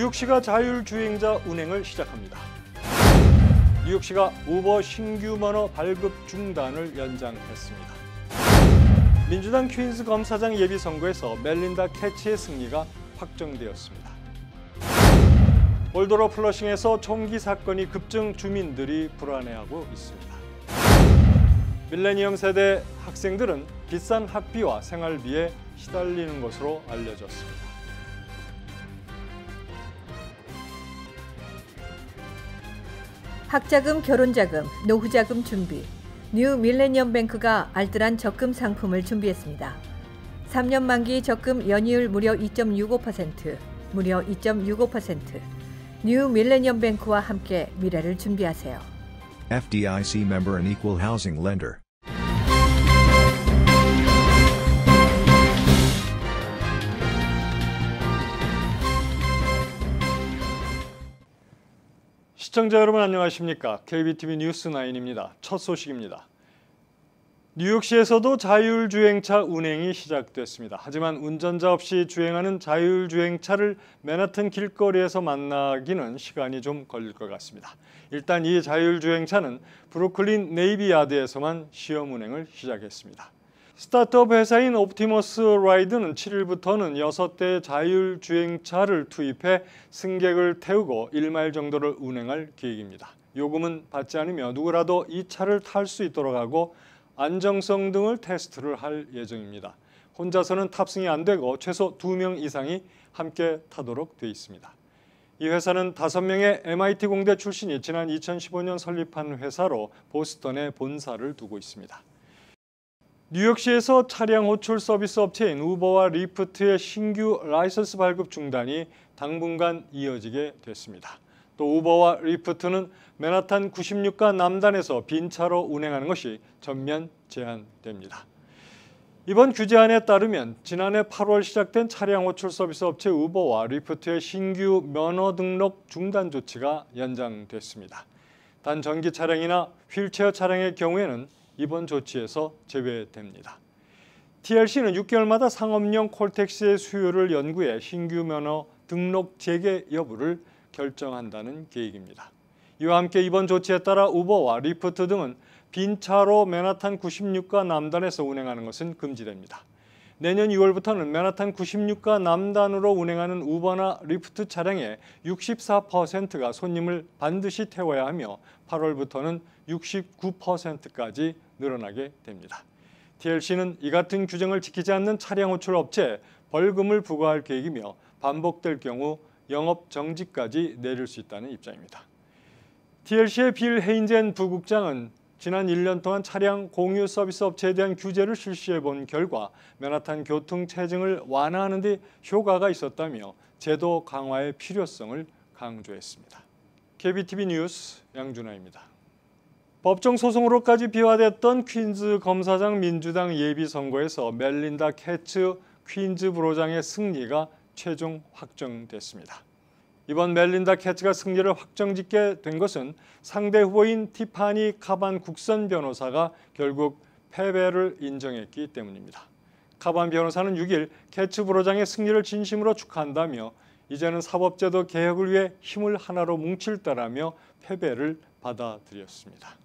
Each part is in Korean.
뉴욕시가 자율주행자 운행을 시작합니다. 뉴욕시가 우버 신규 면허 발급 중단을 연장했습니다. 민주당 퀸즈 검사장 예비선거에서 멜린다 캐치의 승리가 확정되었습니다. 올도로 플러싱에서 총기 사건이 급증 주민들이 불안해하고 있습니다. 밀레니엄 세대 학생들은 비싼 학비와 생활비에 시달리는 것으로 알려졌습니다. 학자금, 결혼자금, 노후자금 준비. 뉴 밀레니엄 뱅크가 알뜰한 적금 상품을 준비했습니다. 3년 만기 적금 연이율 무려 2.65%, 무려 2.65%. 뉴 밀레니엄 뱅크와 함께 미래를 준비하세요. FDIC member and equal housing lender. 시청자 여러분 안녕하십니까? KBTV 뉴스9입니다. 첫 소식입니다. 뉴욕시에서도 자율주행차 운행이 시작됐습니다. 하지만 운전자 없이 주행하는 자율주행차를 맨하튼 길거리에서 만나기는 시간이 좀 걸릴 것 같습니다. 일단 이 자율주행차는 브루클린 네이비야드에서만 시험 운행을 시작했습니다. 스타트업 회사인 옵티머스 라이드는 7일부터는 6대의 자율주행차를 투입해 승객을 태우고 1마일 정도를 운행할 계획입니다. 요금은 받지 않으며 누구라도 이 차를 탈 수 있도록 하고 안정성 등을 테스트를 할 예정입니다. 혼자서는 탑승이 안 되고 최소 2명 이상이 함께 타도록 돼 있습니다. 이 회사는 5명의 MIT 공대 출신이 지난 2015년 설립한 회사로 보스턴에 본사를 두고 있습니다. 뉴욕시에서 차량 호출 서비스 업체인 우버와 리프트의 신규 라이선스 발급 중단이 당분간 이어지게 됐습니다. 또 우버와 리프트는 맨하탄 96가 남단에서 빈 차로 운행하는 것이 전면 제한됩니다. 이번 규제안에 따르면 지난해 8월 시작된 차량 호출 서비스 업체 우버와 리프트의 신규 면허 등록 중단 조치가 연장됐습니다. 단 전기 차량이나 휠체어 차량의 경우에는 이번 조치에서 제외됩니다. TLC는 6개월마다 상업용 콜택시의 수요를 연구해 신규 면허 등록 재개 여부를 결정한다는 계획입니다. 이와 함께 이번 조치에 따라 우버와 리프트 등은 빈 차로 맨하탄 96가 남단에서 운행하는 것은 금지됩니다. 내년 6월부터는 맨하탄 96가 남단으로 운행하는 우버나 리프트 차량의 64%가 손님을 반드시 태워야 하며 8월부터는 69%까지 늘어나게 됩니다. TLC는 이 같은 규정을 지키지 않는 차량 호출 업체에 벌금을 부과할 계획이며 반복될 경우 영업 정지까지 내릴 수 있다는 입장입니다. TLC의 빌 헤인젠 부국장은 지난 1년 동안 차량 공유 서비스 업체에 대한 규제를 실시해 본 결과 맨하탄 교통 체증을 완화하는 데 효과가 있었다며 제도 강화의 필요성을 강조했습니다. KBTV 뉴스 양준하입니다. 법정 소송으로까지 비화됐던 퀸즈 검사장 민주당 예비선거에서 멜린다 캐츠 퀸즈 부로장의 승리가 최종 확정됐습니다. 이번 멜린다 캐츠가 승리를 확정짓게 된 것은 상대 후보인 티파니 카반 국선 변호사가 결국 패배를 인정했기 때문입니다. 카반 변호사는 6일 캐츠 부로장의 승리를 진심으로 축하한다며 이제는 사법제도 개혁을 위해 힘을 하나로 뭉칠 때라며 패배를 받아들였습니다.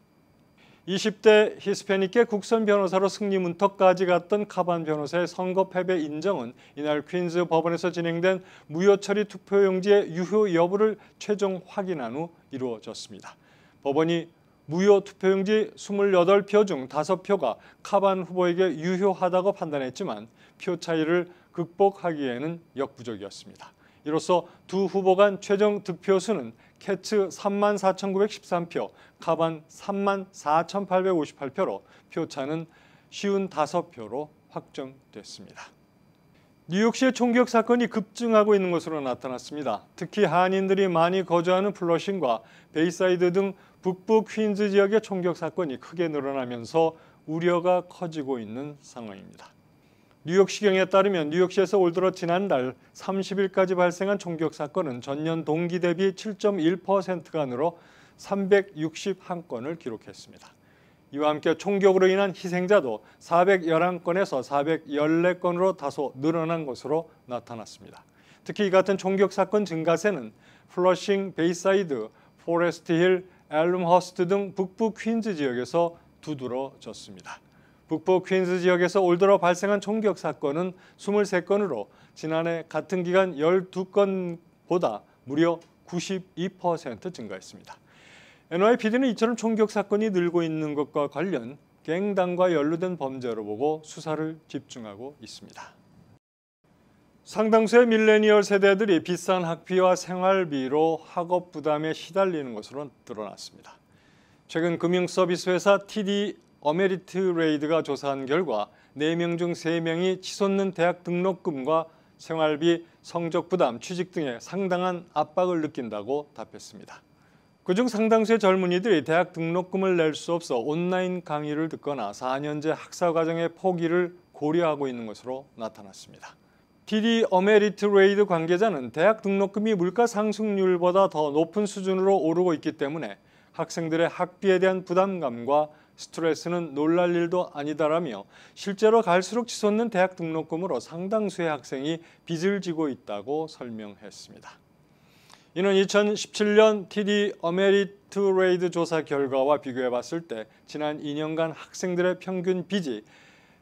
20대 히스패닉계 국선 변호사로 승리 문턱까지 갔던 카반 변호사의 선거 패배 인정은 이날 퀸즈 법원에서 진행된 무효 처리 투표용지의 유효 여부를 최종 확인한 후 이루어졌습니다. 법원이 무효 투표용지 28표 중 5표가 카반 후보에게 유효하다고 판단했지만 표 차이를 극복하기에는 역부족이었습니다. 이로써 두 후보 간 최종 득표수는 캐츠 34,913표, 카반 34,858표로 표차는 55표로 확정됐습니다. 뉴욕시의 총격 사건이 급증하고 있는 것으로 나타났습니다. 특히 한인들이 많이 거주하는 플러싱과 베이사이드 등 북부 퀸즈 지역의 총격 사건이 크게 늘어나면서 우려가 커지고 있는 상황입니다. 뉴욕시경에 따르면 뉴욕시에서 올 들어 지난달 30일까지 발생한 총격 사건은 전년 동기 대비 7.1%가 늘어 361건을 기록했습니다. 이와 함께 총격으로 인한 희생자도 411건에서 414건으로 다소 늘어난 것으로 나타났습니다. 특히 이 같은 총격 사건 증가세는 플러싱, 베이사이드, 포레스트힐, 엘름허스트 등 북부 퀸즈 지역에서 두드러졌습니다. 북부 퀸즈 지역에서 올 들어 발생한 총격 사건은 23건으로 지난해 같은 기간 12건보다 무려 92% 증가했습니다. NYPD는 이처럼 총격 사건이 늘고 있는 것과 관련 갱단과 연루된 범죄로 보고 수사를 집중하고 있습니다. 상당수의 밀레니얼 세대들이 비싼 학비와 생활비로 학업 부담에 시달리는 것으로 드러났습니다. 최근 금융서비스 회사 TD 어메리트레이드가 조사한 결과 4명 중 3명이 치솟는 대학 등록금과 생활비, 성적 부담, 취직 등에 상당한 압박을 느낀다고 답했습니다. 그중 상당수의 젊은이들이 대학 등록금을 낼 수 없어 온라인 강의를 듣거나 4년제 학사 과정의 포기를 고려하고 있는 것으로 나타났습니다. TD 어메리트레이드 관계자는 대학 등록금이 물가 상승률보다 더 높은 수준으로 오르고 있기 때문에 학생들의 학비에 대한 부담감과 스트레스는 놀랄 일도 아니다라며 실제로 갈수록 치솟는 대학 등록금으로 상당수의 학생이 빚을 지고 있다고 설명했습니다. 이는 2017년 TD 어메리트레이드 조사 결과와 비교해 봤을 때 지난 2년간 학생들의 평균 빚이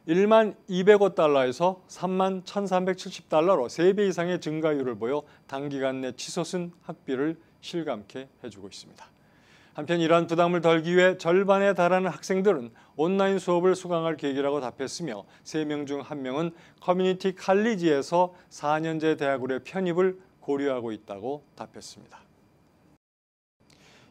1만 205달러에서 3만 1,370달러로 3배 이상의 증가율을 보여 단기간 내 치솟은 학비를 실감케 해주고 있습니다. 한편 이러한 부담을 덜기 위해 절반에 달하는 학생들은 온라인 수업을 수강할 계획이라고 답했으며 3명 중 1명은 커뮤니티 칼리지에서 4년제 대학으로의 편입을 고려하고 있다고 답했습니다.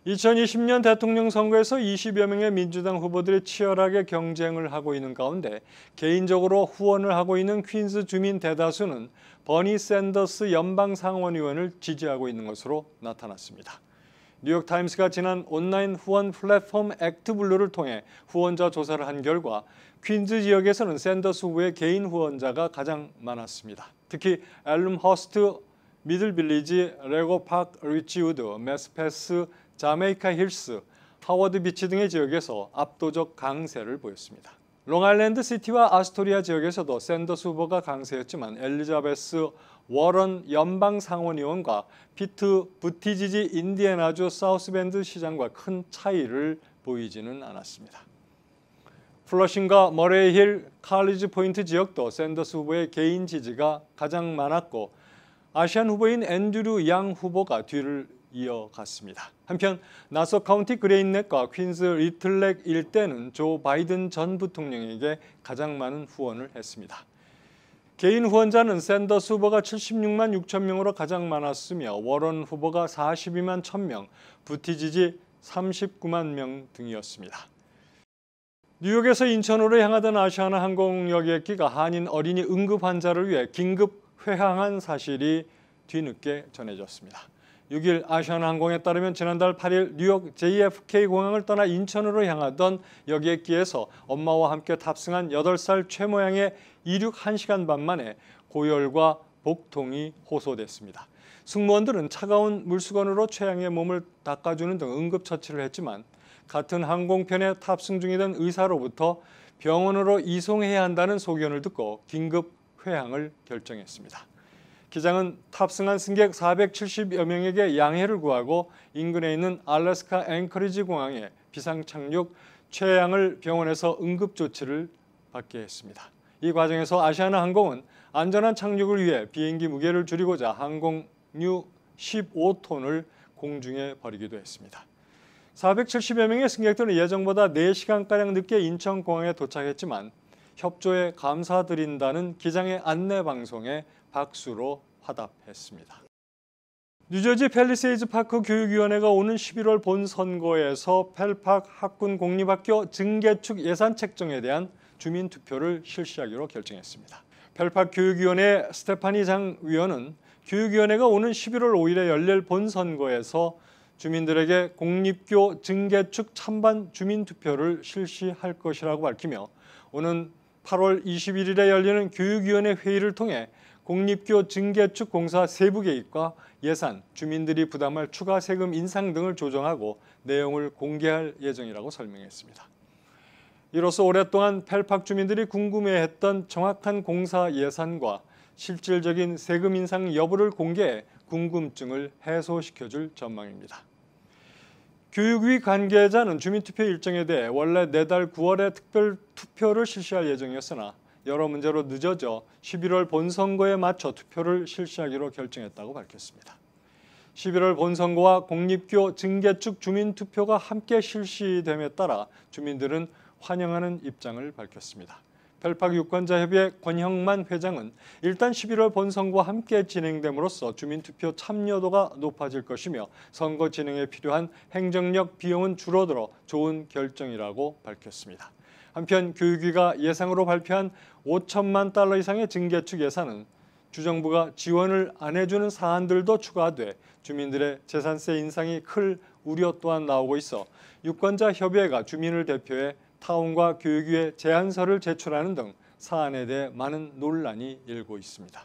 2020년 대통령 선거에서 20여 명의 민주당 후보들이 치열하게 경쟁을 하고 있는 가운데 개인적으로 후원을 하고 있는 퀸즈 주민 대다수는 버니 샌더스 연방 상원의원을 지지하고 있는 것으로 나타났습니다. 뉴욕타임스가 지난 온라인 후원 플랫폼 액트블루를 통해 후원자 조사를 한 결과 퀸즈 지역에서는 샌더스 후보의 개인 후원자가 가장 많았습니다. 특히 엘름허스트, 미들빌리지, 레고파크, 리치우드, 메스패스, 자메이카 힐스, 하워드 비치 등의 지역에서 압도적 강세를 보였습니다. 롱아일랜드 시티와 아스토리아 지역에서도 샌더스 후보가 강세였지만 엘리자베스 워런 연방 상원의원과 피트 부티지지 인디애나주 사우스밴드 시장과 큰 차이를 보이지는 않았습니다. 플러싱과 머레이힐, 칼리지 포인트 지역도 샌더스 후보의 개인 지지가 가장 많았고 아시안 후보인 앤드류 양 후보가 뒤를 이어갔습니다. 한편 나소 카운티 그레인넥과 퀸즈 리틀렉 일대는 조 바이든 전 부통령에게 가장 많은 후원을 했습니다. 개인 후원자는 샌더스 후보가 76만 6천 명으로 가장 많았으며 워런 후보가 42만 1,000명, 부티지지 39만 명 등이었습니다. 뉴욕에서 인천으로 향하던 아시아나 항공 여객기가 한인 어린이 응급 환자를 위해 긴급 회항한 사실이 뒤늦게 전해졌습니다. 6일 아시아나항공에 따르면 지난달 8일 뉴욕 JFK 공항을 떠나 인천으로 향하던 여객기에서 엄마와 함께 탑승한 8살 최모양의 이륙 1시간 반 만에 고열과 복통이 호소됐습니다. 승무원들은 차가운 물수건으로 최양의 몸을 닦아주는 등 응급처치를 했지만 같은 항공편에 탑승 중이던 의사로부터 병원으로 이송해야 한다는 소견을 듣고 긴급 회항을 결정했습니다. 기장은 탑승한 승객 470여 명에게 양해를 구하고 인근에 있는 알래스카 앵커리지 공항에 비상착륙, 최양을 병원에서 응급조치를 받게 했습니다. 이 과정에서 아시아나 항공은 안전한 착륙을 위해 비행기 무게를 줄이고자 항공유 15톤을 공중에 버리기도 했습니다. 470여 명의 승객들은 예정보다 4시간가량 늦게 인천공항에 도착했지만 협조에 감사드린다는 기장의 안내 방송에 박수로 화답했습니다. 뉴저지 팰리세이즈 파크 교육위원회가 오는 11월 본선거에서 펠팍 학군 공립학교 증개축 예산 책정에 대한 주민투표를 실시하기로 결정했습니다. 펠팍 교육위원회 스테파니 장 위원은 교육위원회가 오는 11월 5일에 열릴 본선거에서 주민들에게 공립교 증개축 찬반 주민투표를 실시할 것이라고 밝히며 오는 8월 21일에 열리는 교육위원회 회의를 통해 공립교 증개축 공사 세부 계획과 예산, 주민들이 부담할 추가 세금 인상 등을 조정하고 내용을 공개할 예정이라고 설명했습니다. 이로써 오랫동안 펠팍 주민들이 궁금해했던 정확한 공사 예산과 실질적인 세금 인상 여부를 공개해 궁금증을 해소시켜줄 전망입니다. 교육위 관계자는 주민투표 일정에 대해 원래 내달 9월에 특별 투표를 실시할 예정이었으나 여러 문제로 늦어져 11월 본선거에 맞춰 투표를 실시하기로 결정했다고 밝혔습니다. 11월 본선거와 공립교 증개축 주민투표가 함께 실시됨에 따라 주민들은 환영하는 입장을 밝혔습니다. 펠팍 유권자협의회 권형만 회장은 일단 11월 본선거와 함께 진행됨으로써 주민투표 참여도가 높아질 것이며 선거 진행에 필요한 행정력 비용은 줄어들어 좋은 결정이라고 밝혔습니다. 한편 교육위가 예상으로 발표한 5천만 달러 이상의 증개축 예산은 주정부가 지원을 안 해주는 사안들도 추가돼 주민들의 재산세 인상이 클 우려 또한 나오고 있어 유권자협의회가 주민을 대표해 타운과 교육위에 제안서를 제출하는 등 사안에 대해 많은 논란이 일고 있습니다.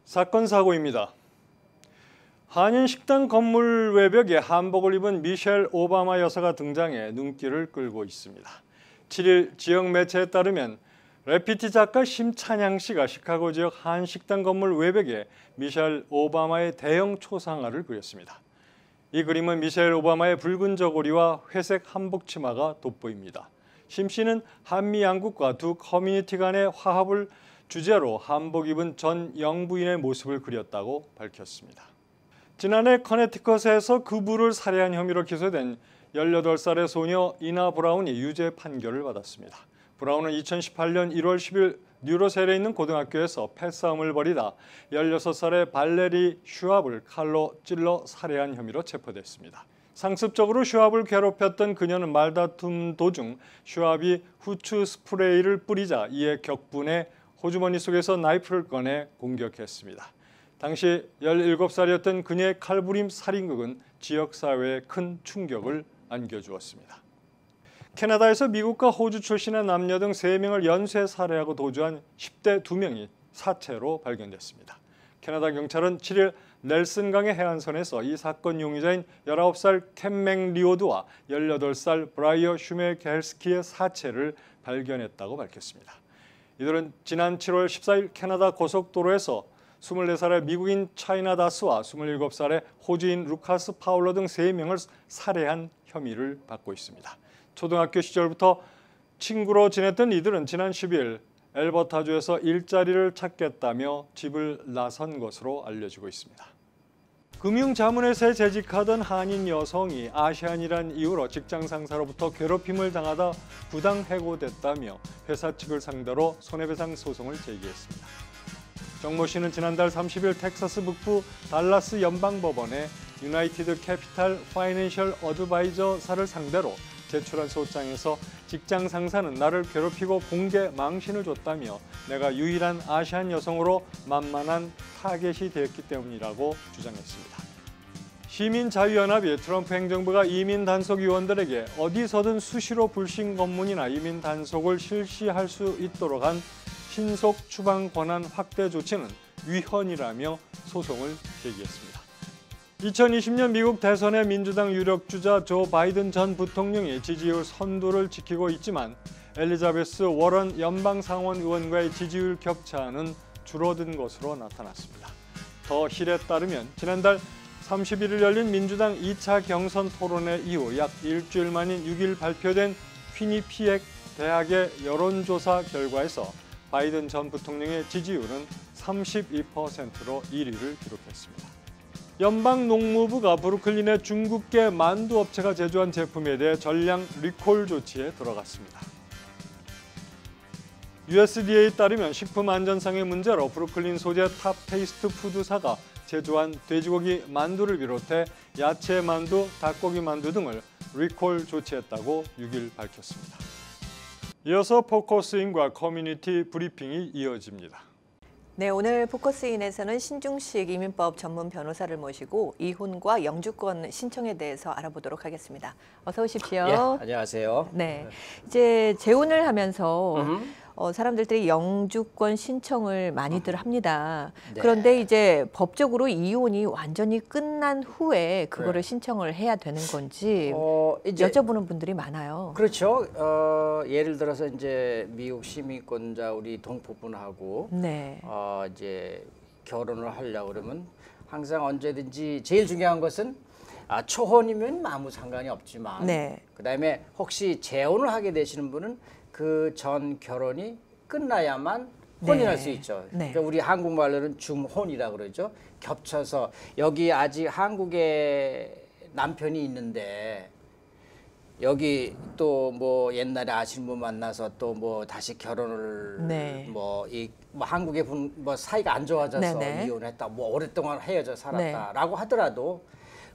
사건 사고입니다. 한인 식당 건물 외벽에 한복을 입은 미셸 오바마 여사가 등장해 눈길을 끌고 있습니다. 7일 지역 매체에 따르면 래피티 작가 심찬양 씨가 시카고 지역 한 식당 건물 외벽에 미셸 오바마의 대형 초상화를 그렸습니다. 이 그림은 미셸 오바마의 붉은 저고리와 회색 한복 치마가 돋보입니다. 심 씨는 한미 양국과 두 커뮤니티 간의 화합을 주제로 한복 입은 전 영부인의 모습을 그렸다고 밝혔습니다. 지난해 커네티컷에서 그부를 살해한 혐의로 기소된 18살의 소녀 이나 브라운이 유죄 판결을 받았습니다. 브라운은 2018년 1월 10일 뉴로셀에 있는 고등학교에서 패싸움을 벌이다 16살의 발레리 슈압을 칼로 찔러 살해한 혐의로 체포됐습니다. 상습적으로 슈압을 괴롭혔던 그녀는 말다툼 도중 슈압이 후추 스프레이를 뿌리자 이에 격분해 호주머니 속에서 나이프를 꺼내 공격했습니다. 당시 17살이었던 그녀의 칼부림 살인극은 지역사회에 큰 충격을 안겨주었습니다. 캐나다에서 미국과 호주 출신의 남녀 등 3명을 연쇄 살해하고 도주한 10대 2명이 사체로 발견됐습니다. 캐나다 경찰은 7일 넬슨강의 해안선에서 이 사건 용의자인 19살 캔 맥리오드와 18살 브라이어 슈메겔스키의 사체를 발견했다고 밝혔습니다. 이들은 지난 7월 14일 캐나다 고속도로에서 24살의 미국인 차이나 다스와 27살의 호주인 루카스 파울러 등 3명을 살해한 혐의를 받고 있습니다. 초등학교 시절부터 친구로 지냈던 이들은 지난 10일 엘버타주에서 일자리를 찾겠다며 집을 나선 것으로 알려지고 있습니다. 금융자문회사에 재직하던 한인 여성이 아시안이란 이유로 직장 상사로부터 괴롭힘을 당하다 부당 해고됐다며 회사 측을 상대로 손해배상 소송을 제기했습니다. 정모 씨는 지난달 30일 텍사스 북부 달라스 연방법원에 유나이티드 캐피탈 파이낸셜 어드바이저사를 상대로 제출한 소장에서 직장 상사는 나를 괴롭히고 공개 망신을 줬다며 내가 유일한 아시안 여성으로 만만한 타겟이 되었기 때문이라고 주장했습니다. 시민자유연합이 트럼프 행정부가 이민 단속 요원들에게 어디서든 수시로 불신 검문이나 이민 단속을 실시할 수 있도록 한 신속 추방 권한 확대 조치는 위헌이라며 소송을 제기했습니다. 2020년 미국 대선의 민주당 유력주자 조 바이든 전 부통령이 지지율 선두를 지키고 있지만 엘리자베스 워런 연방상원 의원과의 지지율 격차는 줄어든 것으로 나타났습니다. 더 힐에 따르면 지난달 31일 열린 민주당 2차 경선 토론회 이후 약 일주일 만인 6일 발표된 퀴니피액 대학의 여론조사 결과에서 바이든 전 부통령의 지지율은 32%로 1위를 기록했습니다. 연방농무부가 브루클린의 중국계 만두 업체가 제조한 제품에 대해 전량 리콜 조치에 들어갔습니다. USDA에 따르면 식품 안전상의 문제로 브루클린 소재 탑 페이스트 푸드사가 제조한 돼지고기 만두를 비롯해 야채 만두, 닭고기 만두 등을 리콜 조치했다고 6일 밝혔습니다. 이어서 포커스인과 커뮤니티 브리핑이 이어집니다. 네, 오늘 포커스인에서는 신중식 이민법 전문 변호사를 모시고 이혼과 영주권 신청에 대해서 알아보도록 하겠습니다. 어서 오십시오. 예, 안녕하세요. 네, 이제 재혼을 하면서 사람들이 영주권 신청을 많이들 합니다. 네. 그런데 이제 법적으로 이혼이 완전히 끝난 후에 그거를 네. 신청을 해야 되는 건지 이제 여쭤보는 분들이 많아요. 그렇죠. 예를 들어서 이제 미국 시민권자 우리 동포분하고 네. 이제 결혼을 하려고 그러면 항상 언제든지 제일 중요한 것은 초혼이면 아무 상관이 없지만 네. 그다음에 혹시 재혼을 하게 되시는 분은 그 전 결혼이 끝나야만 혼인할 네. 수 있죠. 네. 그러니까 우리 한국말로는 중혼이라고 그러죠. 겹쳐서 여기 아직 한국에 남편이 있는데 여기 또 뭐 옛날에 아시는 분 만나서 또 뭐 다시 결혼을 네. 뭐 한국에 뭐 사이가 안 좋아져서 네네. 이혼했다 뭐 오랫동안 헤어져 살았다라고 하더라도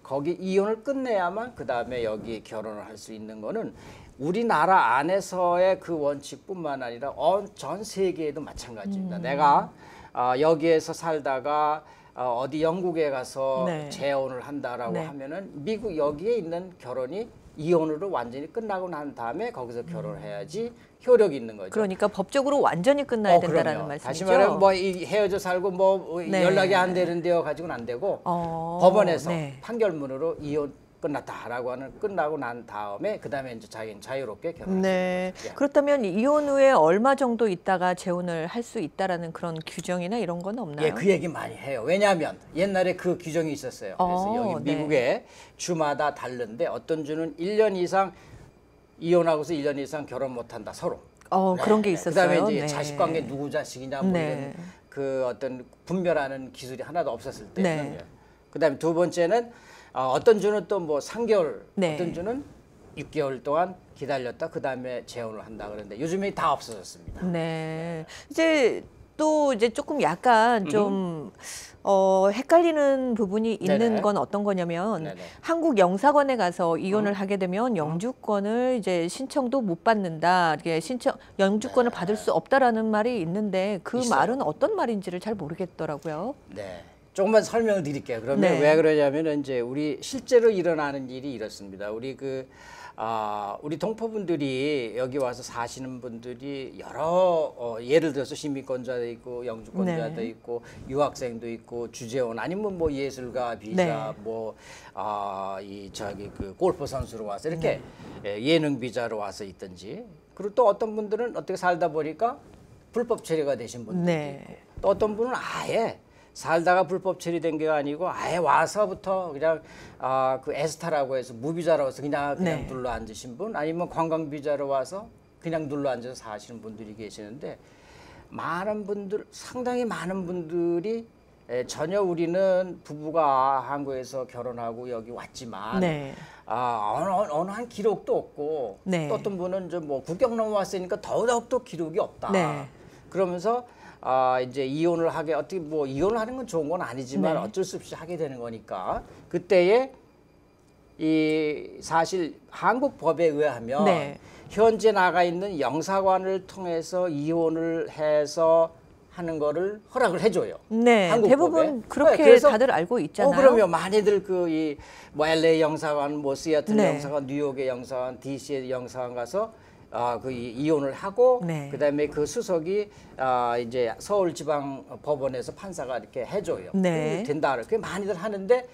거기 이혼을 끝내야만 그 다음에 여기 결혼을 할 수 있는 거는 우리나라 안에서의 그 원칙뿐만 아니라 전 세계에도 마찬가지입니다. 내가 여기에서 살다가 어디 영국에 가서 네. 재혼을 한다라고 네. 하면은 미국 여기에 있는 결혼이 이혼으로 완전히 끝나고 난 다음에 거기서 결혼을 해야지 효력이 있는 거죠. 그러니까 법적으로 완전히 끝나야 된다라는 그럼요. 말씀이죠. 다시 말하면 뭐 헤어져 살고 뭐 네. 연락이 안 되는데요 가지고는 안 되고 법원에서 네. 판결문으로 이혼 끝났다라고 하는 끝나고 난 다음에 그다음에 이제 자기는 자유롭게 결혼할 네. 수 있는 거죠. 그렇다면 이혼 후에 얼마 정도 있다가 재혼을 할 수 있다라는 그런 규정이나 이런 건 없나요? 예, 그 얘기 많이 해요. 왜냐하면 옛날에 그 규정이 있었어요. 그래서 여기 네. 미국에 주마다 다른데 어떤 주는 1년 이상 이혼하고서 1년 이상 결혼 못한다 서로. 그런 게 있었어요. 그다음에 이제 네. 자식 관계 누구 자식이냐 뭐 네. 이런 그 어떤 분별하는 기술이 하나도 없었을 때는. 네. 그다음에 두 번째는 어떤 주는 또 뭐 3개월, 네. 어떤 주는 6개월 동안 기다렸다 그다음에 재혼을 한다 그러는데 요즘에 다 없어졌습니다. 네. 이제 또 이제 조금 약간 좀 헷갈리는 부분이 있는 네네. 건 어떤 거냐면 네네. 한국 영사관에 가서 이혼을 하게 되면 영주권을 이제 신청도 못 받는다. 이게 영주권을 받을 수 없다라는 말이 있는데 그 있어요. 말은 어떤 말인지를 잘 모르겠더라고요. 네. 조금만 설명을 드릴게요. 그러면 네. 왜 그러냐면 이제 우리 실제로 일어나는 일이 이렇습니다. 우리 동포분들이 여기 와서 사시는 분들이 여러 예를 들어서 시민권자도 있고 영주권자도 네. 있고 유학생도 있고 주재원 아니면 뭐 예술가 비자 네. 그 골프 선수로 와서 이렇게 예능 비자로 와서 있든지 그리고 또 어떤 분들은 어떻게 살다 보니까 불법 체류가 되신 분들도 네. 있고 또 어떤 분은 아예 살다가 불법 처리된 게 아니고 아예 와서부터 그냥 그 에스타라고 해서 무비자로 와서 그냥 네. 눌러 앉으신 분 아니면 관광 비자로 와서 그냥 눌러 앉아서 사시는 분들이 계시는데 상당히 많은 분들이 전혀 우리는 부부가 한국에서 결혼하고 여기 왔지만 네. 어느 한 기록도 없고 네. 또 어떤 분은 좀 뭐 국경 넘어왔으니까 더더욱더 기록이 없다. 네. 그러면서 이제 이혼을 하게 어떻게 뭐 이혼을 하는 건 좋은 건 아니지만 네. 어쩔 수 없이 하게 되는 거니까 그때에 사실 한국 법에 의하면 네. 현재 나가 있는 영사관을 통해서 이혼을 해서 하는 거를 허락을 해줘요. 네. 한국 대부분 법에. 그렇게 네, 그래서 다들 알고 있잖아요. 그러면 많이들 뭐 LA 영사관, 뭐 시애틀 네. 영사관, 뉴욕의 영사관, DC의 영사관 가서 이혼을 하고 네. 그다음에 그 수석이 이제 서울지방법원에서 판사가 이렇게 해줘요. 네. 된다. 그게 많이들 하는데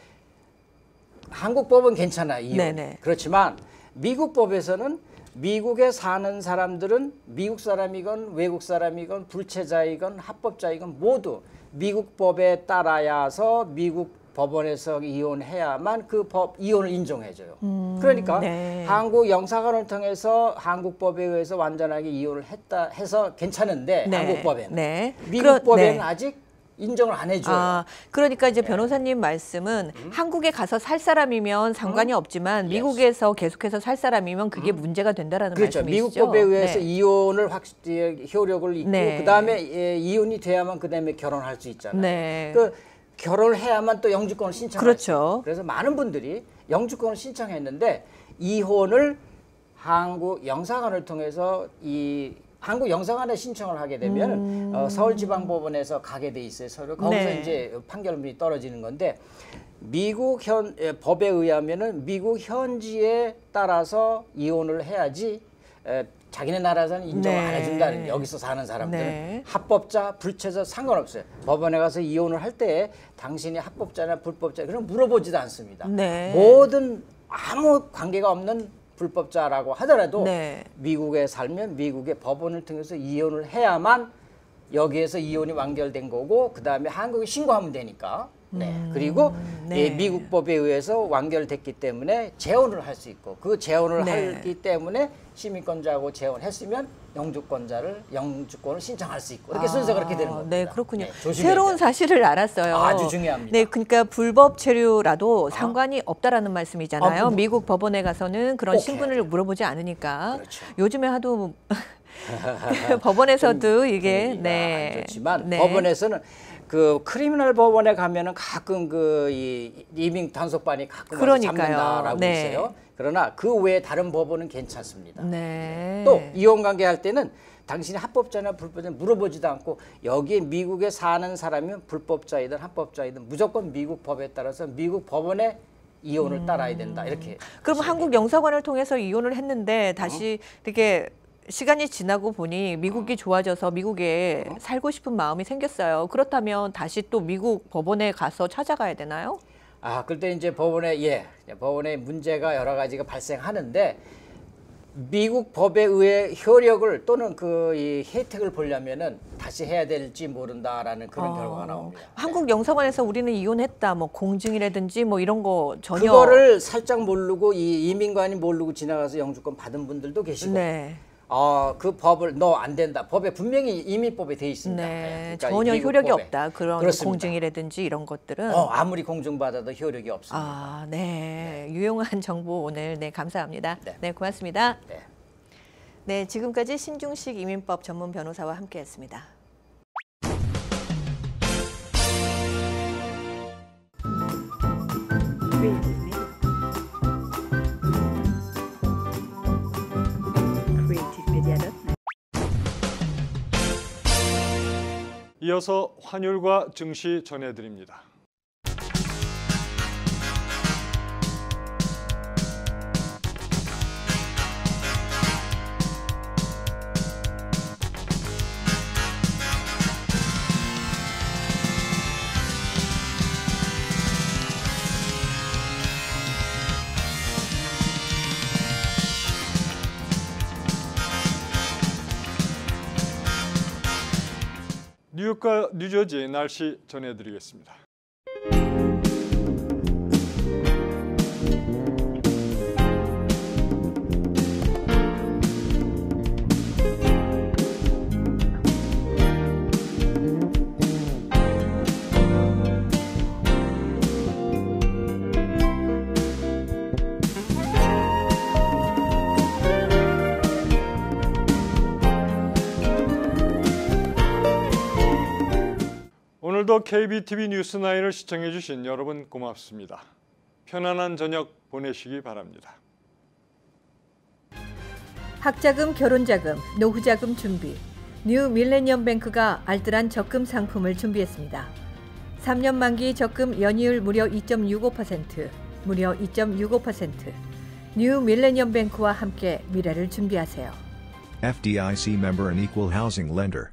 한국 법은 괜찮아 이혼. 네네. 그렇지만 미국 법에서는 미국에 사는 사람들은 미국 사람이건 외국 사람이건 불체자이건 합법자이건 모두 미국 법에 따라야서 미국 법원에서 이혼해야만 그 이혼을 인정해줘요. 그러니까 네. 한국 영사관을 통해서 한국 법에 의해서 완전하게 이혼을 해서 괜찮은데 네. 한국 법에는 네. 미국 법에는 네. 아직 인정을 안 해줘요. 그러니까 이제 변호사님 말씀은 한국에 가서 살 사람이면 상관이 없지만 미국에서 계속해서 살 사람이면 그게 문제가 된다라는 그렇죠. 말씀이시죠? 미국 법에 의해서 네. 이혼을 확실히 효력을 있고 네. 그다음에 이혼이 돼야만 그다음에 결혼할 수 있잖아요. 네. 그 결혼을 해야만 또 영주권을 신청할 그렇죠. 수 있어요. 그래서 많은 분들이 영주권을 신청했는데 이혼을 한국 영사관을 통해서 한국 영사관에 신청을 하게 되면 서울지방법원에서 가게 돼 있어요. 서류 거기서 네. 이제 판결문이 떨어지는 건데 미국 법에 의하면은 미국 현지에 따라서 이혼을 해야지 자기네 나라에서는 인정 안 네. 해준다는 여기서 사는 사람들은 네. 합법자, 불체자 상관없어요. 법원에 가서 이혼을 할 때 당신이 합법자나 불법자 그런 물어보지도 않습니다. 네. 모든 아무 관계가 없는 불법자라고 하더라도 네. 미국에 살면 미국의 법원을 통해서 이혼을 해야만 여기에서 이혼이 완결된 거고 그 다음에 한국에 신고하면 되니까. 네. 그리고 네. 이 미국 법에 의해서 완결됐기 때문에 재혼을 할 수 있고 그 재혼을 네. 하기 때문에 시민권자하고 재혼했으면 영주권을 신청할 수 있고 이렇게 순서가 그렇게 되는 겁니다. 네, 그렇군요. 조심해야 새로운 돼요. 사실을 알았어요. 아주 중요합니다. 네, 그러니까 불법 체류라도 상관이 없다라는 말씀이잖아요. 뭐, 미국 법원에 가서는 그런 꼭 신분을 해야 돼요. 물어보지 않으니까. 그렇죠. 요즘에 하도 법원에서도 이게 분위기가 네. 안 좋지만 네. 법원에서는 그 크리미널 법원에 가면은 가끔 그 이민 단속반이 가끔 와서 그러니까요. 잡는다라고 네. 있어요. 그러나 그 외에 다른 법원은 괜찮습니다. 네. 또 이혼 관계 할 때는 당신이 합법자나 불법자나 물어보지도 않고 여기 미국에 사는 사람이면 불법자이든 합법자이든 무조건 미국 법에 따라서 미국 법원의 이혼을 따라야 된다 이렇게. 그럼 하셔야 한국 돼요. 영사관을 통해서 이혼을 했는데 다시 이렇게 시간이 지나고 보니 미국이 좋아져서 미국에 살고 싶은 마음이 생겼어요. 그렇다면 다시 또 미국 법원에 가서 찾아가야 되나요? 아, 그때 이제 법원에 문제가 여러 가지가 발생하는데 미국 법에 의해 효력을 또는 이 혜택을 보려면은 다시 해야 될지 모른다라는 그런 결과가 나옵니다. 한국 영사관에서 우리는 이혼했다, 뭐 공증이라든지 뭐 이런 거 전혀. 그거를 살짝 모르고 이 이민관이 모르고 지나가서 영주권 받은 분들도 계시고. 네. 그 법을 너 안 된다. 법에 분명히 이민법에 돼 있습니다. 네, 그러니까 전혀 미국 효력이 법에. 없다. 그런 그렇습니다. 공증이라든지 이런 것들은. 아무리 공증받아도 효력이 없습니다. 아, 네. 유용한 정보 오늘 네, 감사합니다. 네. 네, 고맙습니다. 네. 네, 지금까지 신중식 이민법 전문 변호사와 함께했습니다. 이어서 환율과 증시 전해드립니다. 뉴욕과 뉴저지 날씨 전해드리겠습니다. 오늘도 KBTV 뉴스9을 시청해 주신 여러분 고맙습니다. 편안한 저녁 보내시기 바랍니다. 학자금, 결혼자금, 노후자금 준비. 뉴 밀레니엄 뱅크가 알뜰한 적금 상품을 준비했습니다. 3년 만기 적금 연이율 무려 2.65%, 무려 2.65%. 뉴 밀레니엄 뱅크와 함께 미래를 준비하세요. FDIC member and equal housing lender.